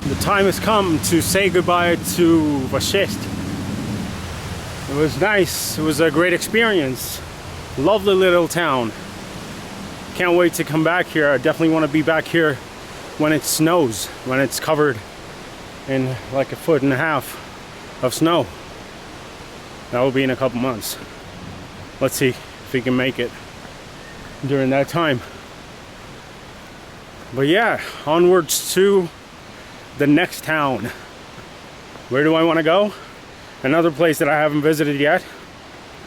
The time has come to say goodbye to Vashisht. It was nice. It was a great experience. Lovely little town. Can't wait to come back here. I definitely want to be back here when it snows, when it's covered in like 1.5 feet of snow. That will be in a couple months. Let's see if we can make it during that time. But yeah, onwards to the next town. Where do I want to go? Another place that I haven't visited yet,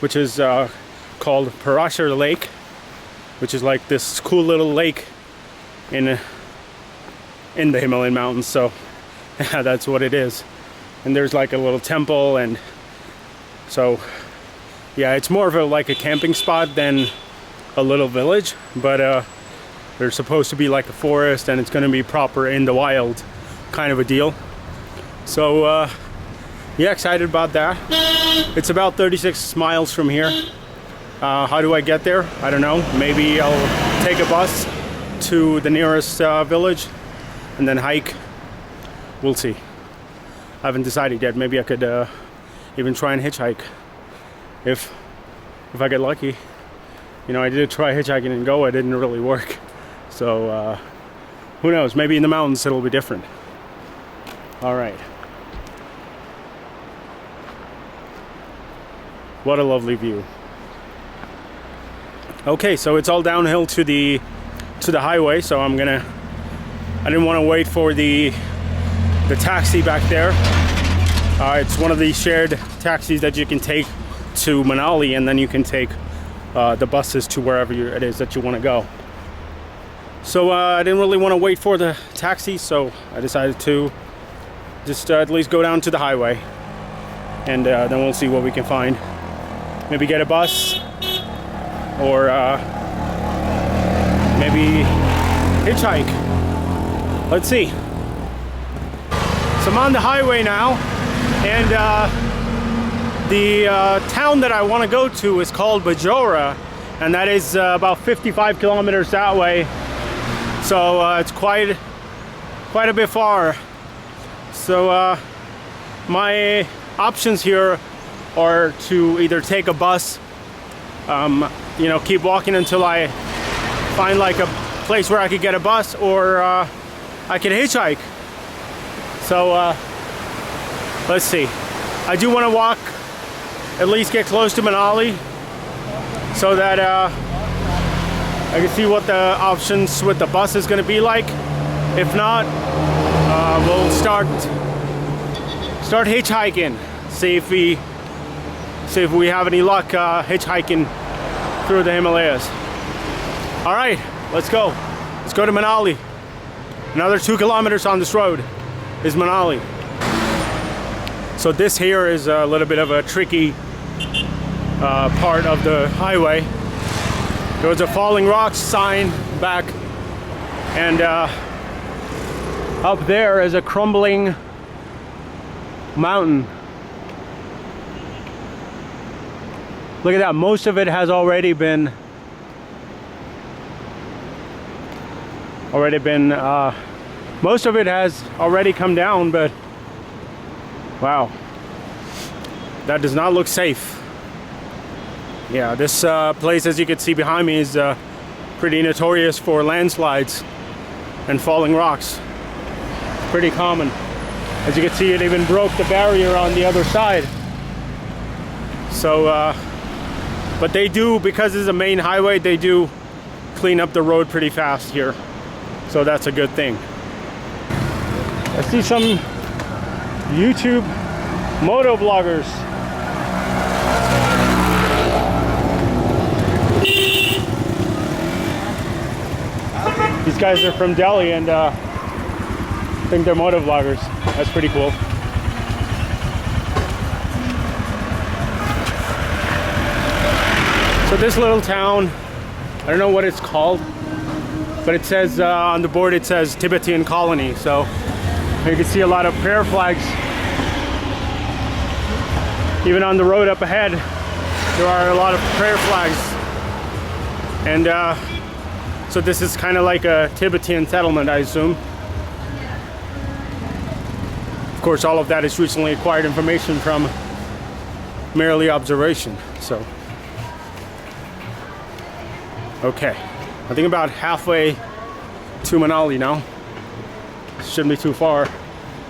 which is called Parashar Lake, which is like this cool little lake in the Himalayan mountains. So yeah, that's what it is. And there's like a little temple, and so yeah, it's more of like a camping spot than a little village, but there's supposed to be like a forest, and it's going to be proper in the wild kind of a deal. So yeah, excited about that. It's about 36 miles from here. How do I get there? I don't know. Maybe I'll take a bus to the nearest village and then hike. We'll see. I haven't decided yet. Maybe I could even try and hitchhike if I get lucky. You know, I did try hitchhiking in Goa. It didn't really work. So who knows? Maybe in the mountains it'll be different. All right. What a lovely view. Okay, so it's all downhill to the highway, so I didn't want to wait for the taxi back there. It's one of these shared taxis that you can take to Manali, and then you can take the buses to wherever it is that you want to go. So I didn't really want to wait for the taxi, so I decided to just at least go down to the highway, and then we'll see what we can find. Maybe get a bus, or maybe hitchhike. Let's see. So I'm on the highway now, and the town that I want to go to is called Bajora, and that is about 55 kilometers that way. So it's quite a bit far. So my options here are to either take a bus, you know, keep walking until I find like a place where I could get a bus, or I could hitchhike. So let's see. I do want to walk, at least get close to Manali, so that I can see what the options with the bus is going to be like. If not, we'll start hitchhiking. See if we have any luck hitchhiking through the Himalayas. All right, let's go. Let's go to Manali. Another 2 kilometers on this road is Manali. So this here is a little bit of a tricky part of the highway. There was a falling rocks sign back, and up there is a crumbling mountain. Look at that. Most of it has already been most of it has already come down, but wow, that does not look safe. Yeah, this place, as you can see behind me, is pretty notorious for landslides and falling rocks. Pretty common. As you can see, it even broke the barrier on the other side. So but they do, because it's a main highway, they do clean up the road pretty fast here. So that's a good thing. I see some YouTube moto vloggers. These guys are from Delhi, and I think they're moto vloggers. That's pretty cool. So this little town, I don't know what it's called, but it says on the board, it says Tibetan colony. So you can see a lot of prayer flags even on the road up ahead, there are a lot of prayer flags. And so this is kind of like a Tibetan settlement, I assume. Of course, all of that is recently acquired information from merely observation. So, okay, I think about halfway to Manali now. Shouldn't be too far,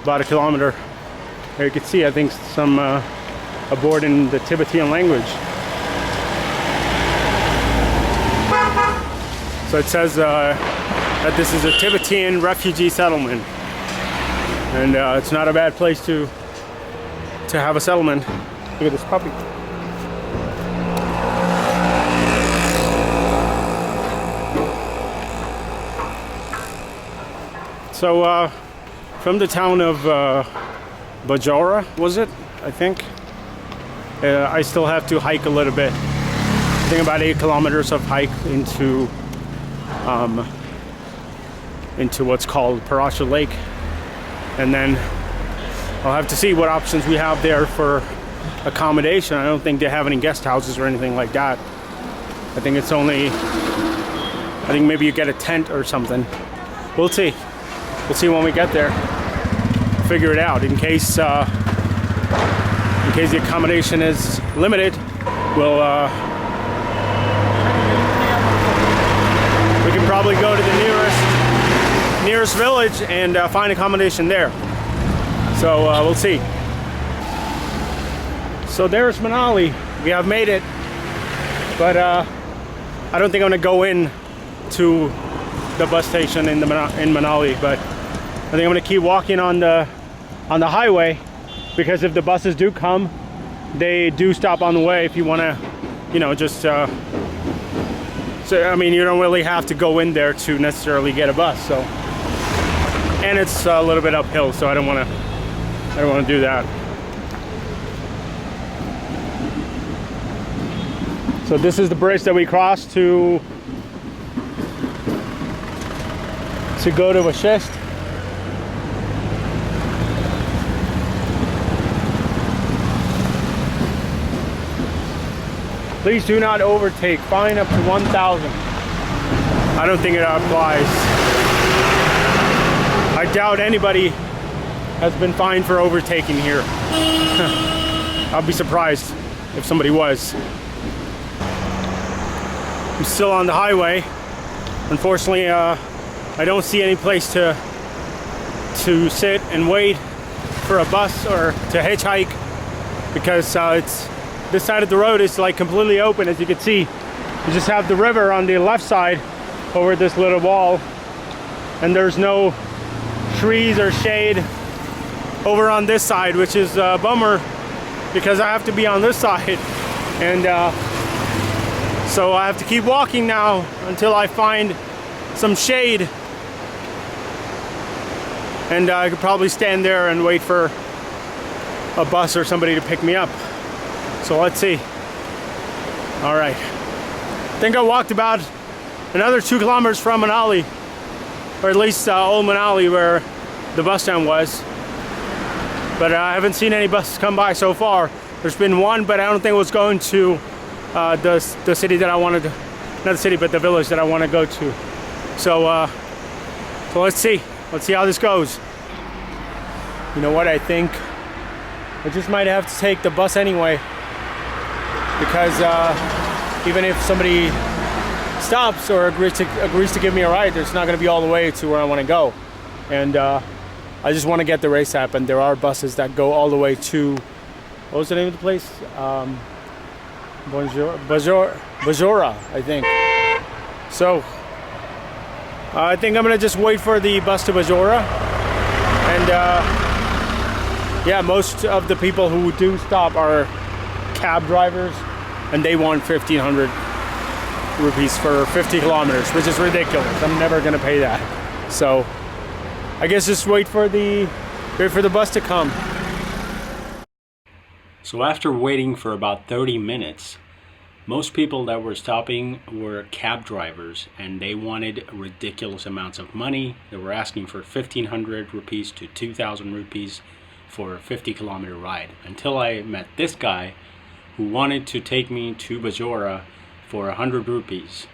about 1 kilometer. Here you can see, I think, some a board in the Tibetan language. So it says that this is a Tibetan refugee settlement, and it's not a bad place to have a settlement. Look at this puppy. So from the town of Bajora, was it? I think. I still have to hike a little bit. I think about 8 kilometers of hike into what's called Parashar Lake, and then I'll have to see what options we have there for accommodation. I don't think they have any guest houses or anything like that. I think it's only, I think maybe you get a tent or something. We'll see. We'll see when we get there. Figure it out. In case the accommodation is limited, we'll we can probably go to the nearest village and find accommodation there. So we'll see. So there's Manali. We have made it, but I don't think I'm gonna go in to the bus station in Manali. But I think I'm gonna keep walking on the highway, because if the buses do come, they do stop on the way. If you wanna, you know, just so I mean, you don't really have to go in there to necessarily get a bus. So, and it's a little bit uphill, so I don't want to do that. So this is the bridge that we crossed to go to Vashisht. Please do not overtake. Fine up to 1,000. I don't think it applies. I doubt anybody has been fined for overtaking here. I'll be surprised if somebody was. I'm still on the highway. Unfortunately, I don't see any place to sit and wait for a bus or to hitchhike, because it's this side of the road is like completely open. As you can see, you just have the river on the left side over this little wall, and there's no trees or shade over on this side, which is a bummer, because I have to be on this side, and so I have to keep walking now until I find some shade, and I could probably stand there and wait for a bus or somebody to pick me up. So let's see. All right, I think I walked about another 2 kilometers from Manali, or at least old Manali, where the bus stand was. But I haven't seen any buses come by so far. There's been one, but I don't think it was going to the city that I wanted to, not the city, but the village that I want to go to. So so let's see how this goes. You know what, I think I just might have to take the bus anyway, because even if somebody stops or agrees to give me a ride, it's not going to be all the way to where I want to go. And I just want to get the race app, and there are buses that go all the way to, what was the name of the place? Bajora, I think. So I think I'm gonna just wait for the bus to Bajora, and yeah, most of the people who do stop are cab drivers, and they want 1,500 rupees for 50 kilometers, which is ridiculous. I'm never gonna pay that. So I guess just wait for the bus to come. So after waiting for about 30 minutes, most people that were stopping were cab drivers, and they wanted ridiculous amounts of money. They were asking for 1,500 rupees to 2,000 rupees for a 50-kilometer ride, until I met this guy who wanted to take me to Bajora for 100 rupees.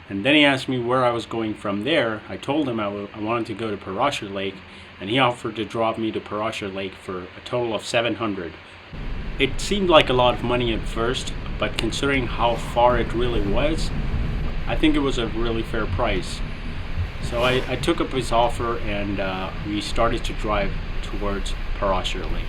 And then he asked me where I was going from there. I told him I wanted to go to Parashar Lake, and he offered to drop me to Parashar Lake for a total of 700. It seemed like a lot of money at first, but considering how far it really was, I think it was a really fair price. So I took up his offer, and we started to drive towards Parashar Lake.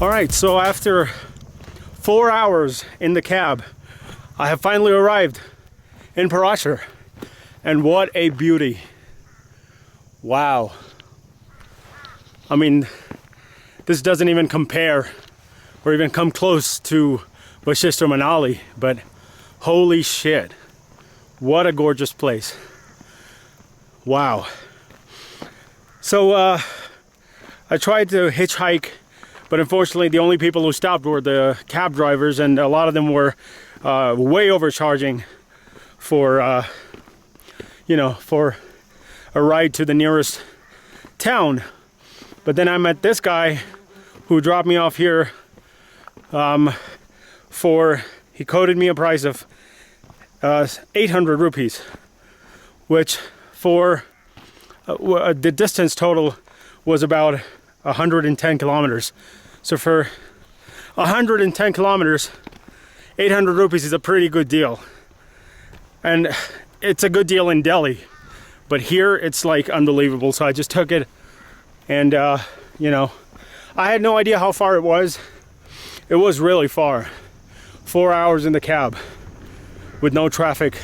Alright, so after 4 hours in the cab, I have finally arrived in Parashar. And what a beauty. Wow. I mean, this doesn't even compare or even come close to Vashisht or Manali, but holy shit. What a gorgeous place. Wow. So I tried to hitchhike, but unfortunately the only people who stopped were the cab drivers, and a lot of them were way overcharging for you know, for a ride to the nearest town. But then I met this guy who dropped me off here he quoted me a price of 800 rupees, which for the distance total was about 110 kilometers. So for 110 kilometers, 800 rupees is a pretty good deal. And it's a good deal in Delhi, but here it's like unbelievable. So I just took it, and you know, I had no idea how far it was. It was really far. 4 hours in the cab with no traffic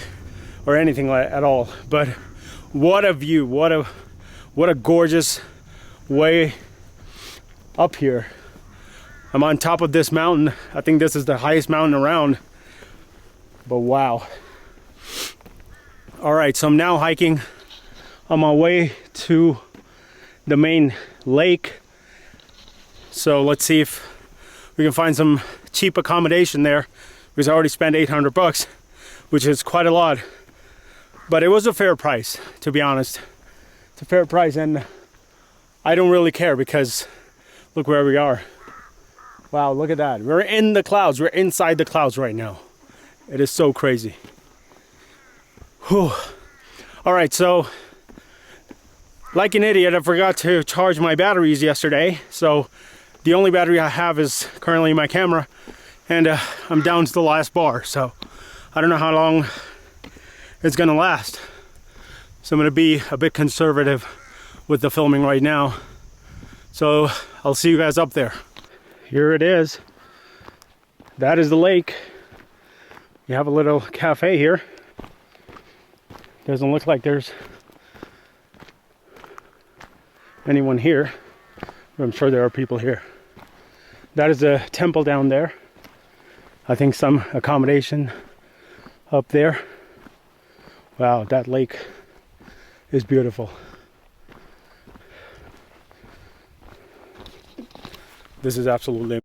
or anything at all. But what a view, what a gorgeous way up here. I'm on top of this mountain. I think this is the highest mountain around, but wow. All right, so I'm now hiking on my way to the main lake. So let's see if we can find some cheap accommodation there, because I already spent 800 bucks, which is quite a lot. But it was a fair price, to be honest. It's a fair price, and I don't really care because look where we are. Wow, look at that. We're in the clouds. We're inside the clouds right now. It is so crazy. Whew. All right, so like an idiot, I forgot to charge my batteries yesterday. So the only battery I have is currently my camera, and I'm down to the last bar. So I don't know how long it's gonna last. So I'm gonna be a bit conservative with the filming right now. So I'll see you guys up there. Here it is. That is the lake. You have a little cafe here. Doesn't look like there's anyone here, but I'm sure there are people here. That is a temple down there. I think some accommodation up there. Wow, that lake is beautiful. This is absolutely